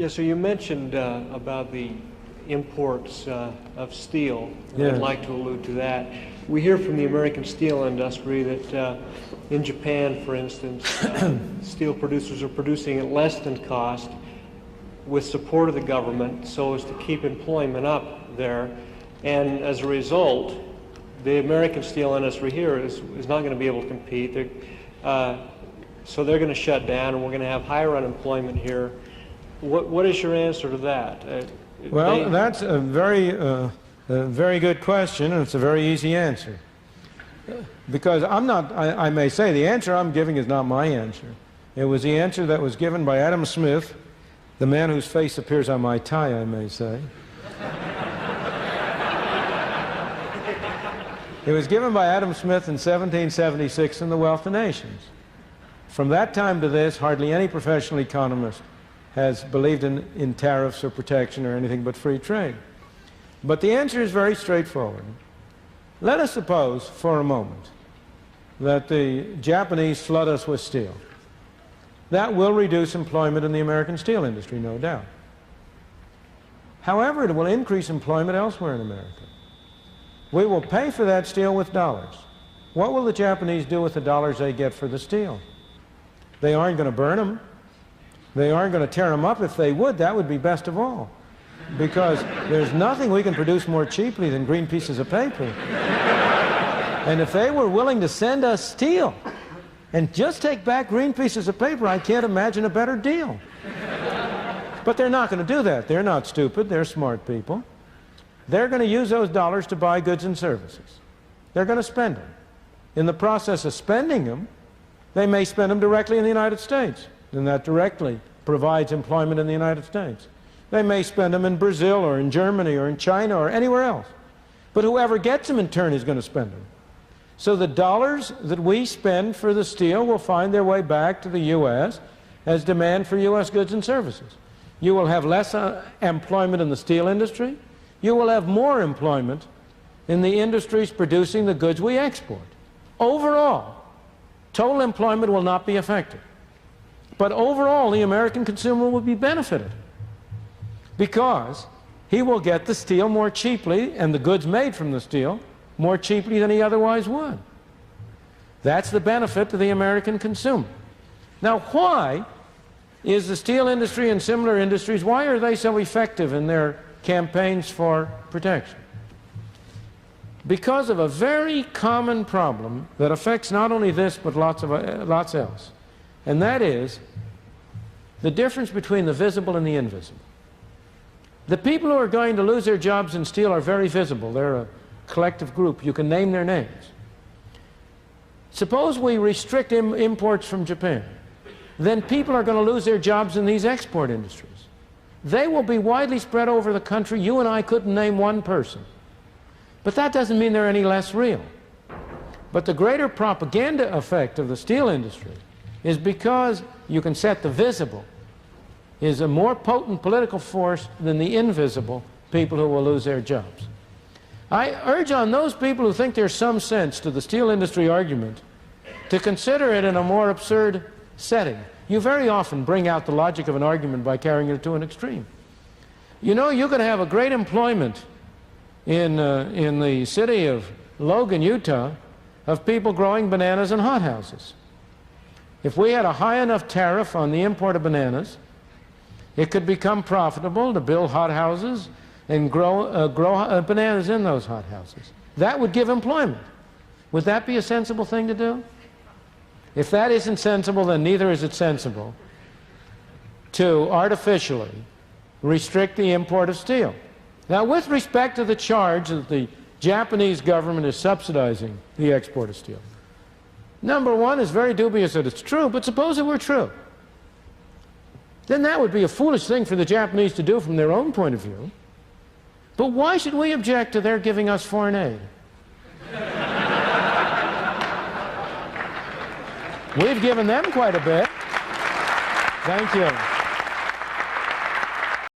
Yeah, so you mentioned about the imports of steel. Yeah. I'd like to allude to that. We hear from the American steel industry that in Japan, for instance, steel producers are producing at less than cost with support of the government so as to keep employment up there. And as a result, the American steel industry here is not going to be able to compete. So they're going to shut down, and we're going to have higher unemployment here. What is your answer to that? Well, that's a very good question, and it's a very easy answer. Because I may say the answer I'm giving is not my answer. It was the answer that was given by Adam Smith, the man whose face appears on my tie, I may say. It was given by Adam Smith in 1776 in The Wealth of Nations. From that time to this, hardly any professional economist has believed in tariffs or protection or anything but free trade. But the answer is very straightforward. Let us suppose for a moment that the Japanese flood us with steel. That will reduce employment in the American steel industry, no doubt. However, it will increase employment elsewhere in America. We will pay for that steel with dollars. What will the Japanese do with the dollars they get for the steel? They aren't going to burn them. They aren't going to tear them up. If they would, that would be best of all. Because there's nothing we can produce more cheaply than green pieces of paper. And if they were willing to send us steel and just take back green pieces of paper, I can't imagine a better deal. But they're not going to do that. They're not stupid. They're smart people. They're going to use those dollars to buy goods and services. They're going to spend them. In the process of spending them, they may spend them directly in the United States, and that directly provides employment in the United States. They may spend them in Brazil or in Germany or in China or anywhere else. But whoever gets them in turn is going to spend them. So the dollars that we spend for the steel will find their way back to the U.S. as demand for U.S. goods and services. You will have less employment in the steel industry. You will have more employment in the industries producing the goods we export. Overall, total employment will not be affected. But overall, the American consumer will be benefited because he will get the steel more cheaply and the goods made from the steel more cheaply than he otherwise would. That's the benefit to the American consumer. Now, why is the steel industry and similar industries, why are they so effective in their campaigns for protection? Because of a very common problem that affects not only this but lots else, and that is the difference between the visible and the invisible. The people who are going to lose their jobs in steel are very visible. They're a collective group. You can name their names. Suppose we restrict imports from Japan. Then people are going to lose their jobs in these export industries. They will be widely spread over the country. You and I couldn't name one person. But that doesn't mean they're any less real. But the greater propaganda effect of the steel industry is because you can set the visible is a more potent political force than the invisible people who will lose their jobs. I urge on those people who think there's some sense to the steel industry argument to consider it in a more absurd setting. You very often bring out the logic of an argument by carrying it to an extreme. You know, you could have a great employment in the city of Logan, Utah, of people growing bananas in hothouses. If we had a high enough tariff on the import of bananas, it could become profitable to build hothouses and grow bananas in those hothouses. That would give employment. Would that be a sensible thing to do? If that isn't sensible, then neither is it sensible to artificially restrict the import of steel. Now, with respect to the charge that the Japanese government is subsidizing the export of steel, number one, is very dubious that it's true, but suppose it were true. Then that would be a foolish thing for the Japanese to do from their own point of view. But why should we object to their giving us foreign aid? We've given them quite a bit. Thank you.